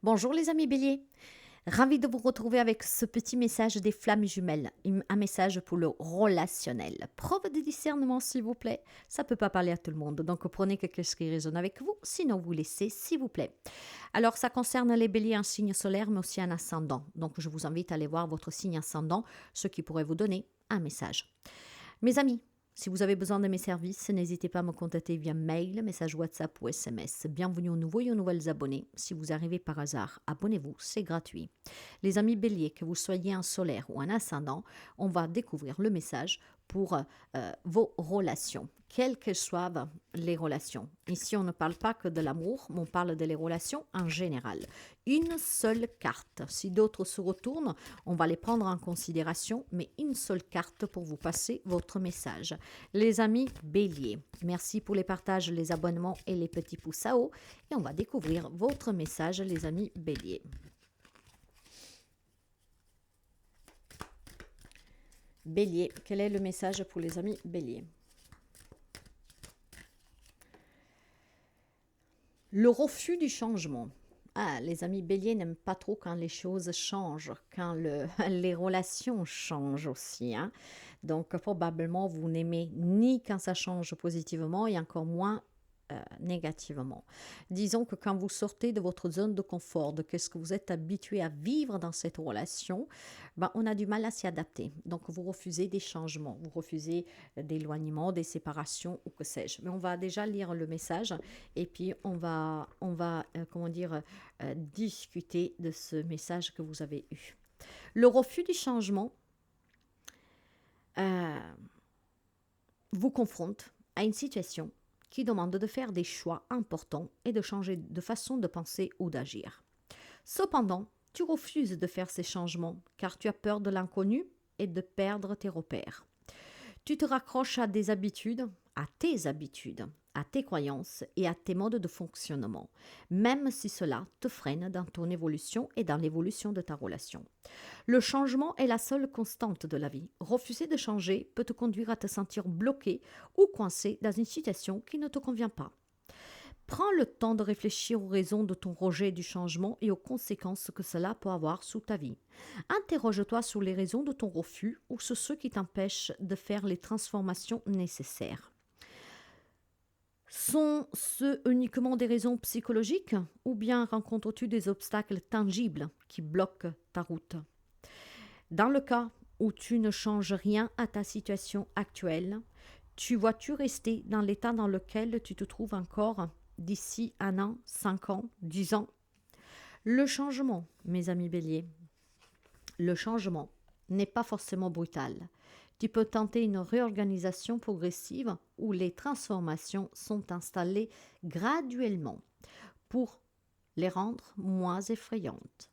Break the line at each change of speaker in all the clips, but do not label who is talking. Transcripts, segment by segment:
Bonjour les amis béliers, ravi de vous retrouver avec ce petit message des flammes jumelles, un message pour le relationnel. Preuve de discernement s'il vous plaît, ça peut pas parler à tout le monde, donc prenez quelque chose qui résonne avec vous, sinon vous laissez s'il vous plaît. Alors ça concerne les béliers un signe solaire mais aussi un ascendant, donc je vous invite à aller voir votre signe ascendant, ce qui pourrait vous donner un message. Mes amis, si vous avez besoin de mes services, n'hésitez pas à me contacter via mail, message WhatsApp ou SMS. Bienvenue aux nouveaux et aux nouvelles abonnés. Si vous arrivez par hasard, abonnez-vous, c'est gratuit. Les amis béliers, que vous soyez un solaire ou un ascendant, on va découvrir le message pour vos relations, quelles qu'elles soient les relations. Ici, on ne parle pas que de l'amour, mais on parle de les relations en général. Une seule carte. Si d'autres se retournent, on va les prendre en considération, mais une seule carte pour vous passer votre message. Les amis béliers, merci pour les partages, les abonnements et les petits pouces à haut. Et on va découvrir votre message, les amis béliers. Bélier, quel est le message pour les amis béliers? Le refus du changement. Ah, les amis béliers n'aiment pas trop quand les choses changent, quand les relations changent aussi. Donc, probablement, vous n'aimez ni quand ça change positivement et encore moins négativement. Disons que quand vous sortez de votre zone de confort, de ce que vous êtes habitué à vivre dans cette relation, on a du mal à s'y adapter. Donc, vous refusez des changements, vous refusez d'éloignement, des séparations ou que sais-je. Mais on va déjà lire le message et puis discuter de ce message que vous avez eu. Le refus du changement vous confronte à une situation qui demande de faire des choix importants et de changer de façon de penser ou d'agir. Cependant, tu refuses de faire ces changements car tu as peur de l'inconnu et de perdre tes repères. Tu te raccroches à des habitudes, à tes croyances et à tes modes de fonctionnement, même si cela te freine dans ton évolution et dans l'évolution de ta relation. Le changement est la seule constante de la vie. Refuser de changer peut te conduire à te sentir bloqué ou coincé dans une situation qui ne te convient pas. Prends le temps de réfléchir aux raisons de ton rejet du changement et aux conséquences que cela peut avoir sur ta vie. Interroge-toi sur les raisons de ton refus ou sur ceux qui t'empêchent de faire les transformations nécessaires. Sont-ce uniquement des raisons psychologiques ou bien rencontres-tu des obstacles tangibles qui bloquent ta route? Dans le cas où tu ne changes rien à ta situation actuelle, tu vois-tu rester dans l'état dans lequel tu te trouves encore d'ici 1 an, 5 ans, 10 ans? Le changement, mes amis béliers, le changement n'est pas forcément brutal. Tu peux tenter une réorganisation progressive où les transformations sont installées graduellement pour les rendre moins effrayantes.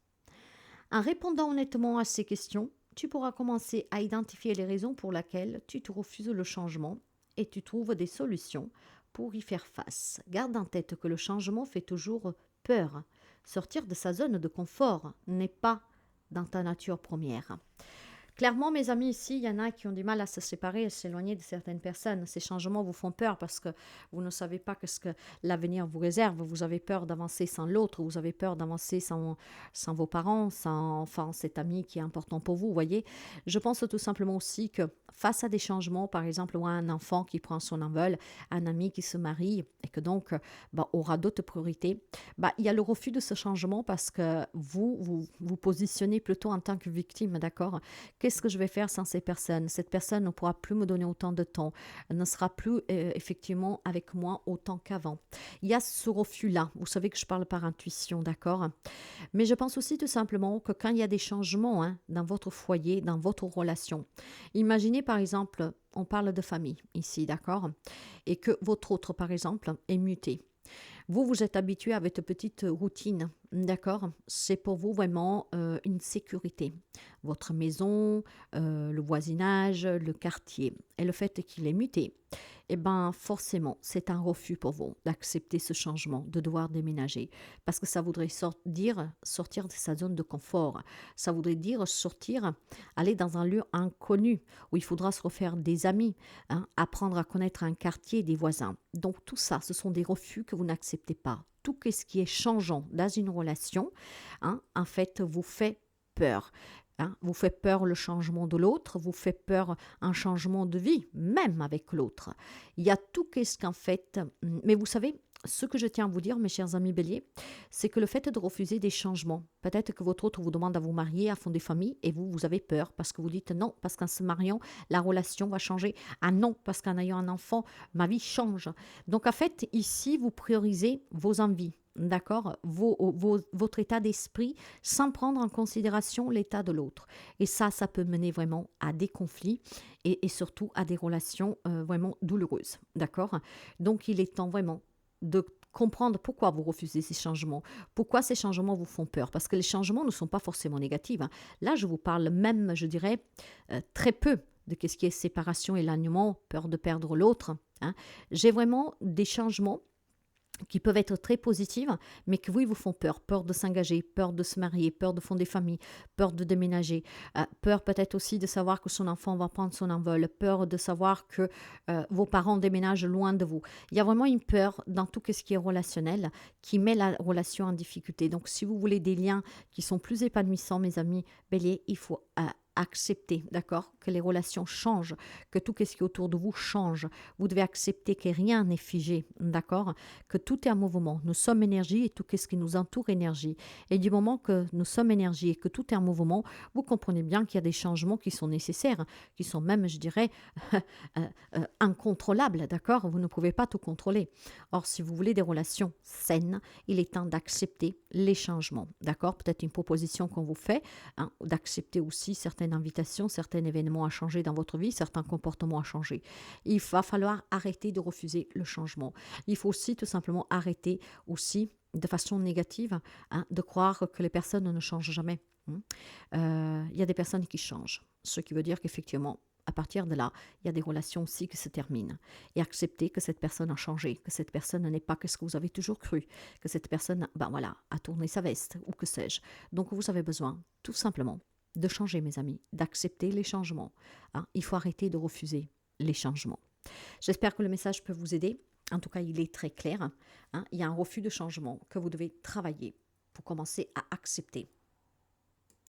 En répondant honnêtement à ces questions, tu pourras commencer à identifier les raisons pour lesquelles tu te refuses le changement et tu trouves des solutions pour y faire face. Garde en tête que le changement fait toujours peur. Sortir de sa zone de confort n'est pas dans ta nature première. Clairement, mes amis, ici, il y en a qui ont du mal à se séparer, à s'éloigner de certaines personnes. Ces changements vous font peur parce que vous ne savez pas ce que l'avenir vous réserve. Vous avez peur d'avancer sans l'autre, vous avez peur d'avancer sans vos parents, sans cet ami qui est important pour vous, voyez. Je pense tout simplement aussi que face à des changements, par exemple, ou à un enfant qui prend son envol, un ami qui se marie et que donc aura d'autres priorités, il y a le refus de ce changement parce que vous positionnez plutôt en tant que victime, d'accord? Qu'est-ce que je vais faire sans ces personnes? Cette personne ne pourra plus me donner autant de temps, elle ne sera plus effectivement avec moi autant qu'avant. Il y a ce refus-là. Vous savez que je parle par intuition, d'accord? Mais je pense aussi tout simplement que quand il y a des changements dans votre foyer, dans votre relation, imaginez par exemple, on parle de famille ici, d'accord? Et que votre autre, par exemple, est muté. Vous êtes habitué à votre petite routine, d'accord? C'est pour vous vraiment une sécurité. Votre maison, le voisinage, le quartier. Et le fait qu'il est muté, forcément, c'est un refus pour vous d'accepter ce changement, de devoir déménager. Parce que ça voudrait dire sortir de sa zone de confort. Ça voudrait dire sortir, aller dans un lieu inconnu où il faudra se refaire des amis, apprendre à connaître un quartier, des voisins. Donc tout ça, ce sont des refus que vous n'acceptez pas. tout ce qui est changeant dans une relation, en fait, vous fait peur. Vous fait peur le changement de l'autre, vous fait peur un changement de vie, même avec l'autre. Il y a tout ce qu'en fait... Mais vous savez, ce que je tiens à vous dire, mes chers amis béliers, c'est que le fait de refuser des changements, peut-être que votre autre vous demande à vous marier, à fonder famille, et vous avez peur parce que vous dites non, parce qu'en se mariant, la relation va changer. Ah non, parce qu'en ayant un enfant, ma vie change. Donc en fait, ici, vous priorisez vos envies. D'accord, votre état d'esprit sans prendre en considération l'état de l'autre. Et ça peut mener vraiment à des conflits et surtout à des relations vraiment douloureuses. D'accord. Donc il est temps vraiment de comprendre pourquoi vous refusez ces changements, pourquoi ces changements vous font peur, parce que les changements ne sont pas forcément négatifs. Là, je vous parle même, je dirais, très peu de ce qui est séparation, éloignement, peur de perdre l'autre. J'ai vraiment des changements qui peuvent être très positives, mais qui, oui, vous font peur. Peur de s'engager, peur de se marier, peur de fonder famille, peur de déménager, peur peut-être aussi de savoir que son enfant va prendre son envol, peur de savoir que vos parents déménagent loin de vous. Il y a vraiment une peur dans tout ce qui est relationnel qui met la relation en difficulté. Donc, si vous voulez des liens qui sont plus épanouissants, mes amis béliers, il faut accepter, d'accord, que les relations changent, que tout ce qui est autour de vous change. Vous devez accepter que rien n'est figé, d'accord, que tout est en mouvement. Nous sommes énergie et tout ce qui nous entoure énergie. Et du moment que nous sommes énergie et que tout est en mouvement, vous comprenez bien qu'il y a des changements qui sont nécessaires, qui sont même, je dirais, incontrôlables, d'accord. Vous ne pouvez pas tout contrôler. Or, si vous voulez des relations saines, il est temps d'accepter les changements, d'accord. Peut-être une proposition qu'on vous fait, d'accepter aussi certaines invitations, certains événements à changer dans votre vie, certains comportements à changer. Il va falloir arrêter de refuser le changement. Il faut aussi tout simplement arrêter aussi de façon négative de croire que les personnes ne changent jamais. Il y a des personnes qui changent, ce qui veut dire qu'effectivement, à partir de là, il y a des relations aussi qui se terminent. Et accepter que cette personne a changé, que cette personne n'est pas ce que vous avez toujours cru, que cette personne, a tourné sa veste, ou que sais-je. Donc vous avez besoin, tout simplement, de changer, mes amis, d'accepter les changements. Il faut arrêter de refuser les changements. J'espère que le message peut vous aider. En tout cas, il est très clair. Il y a un refus de changement que vous devez travailler pour commencer à accepter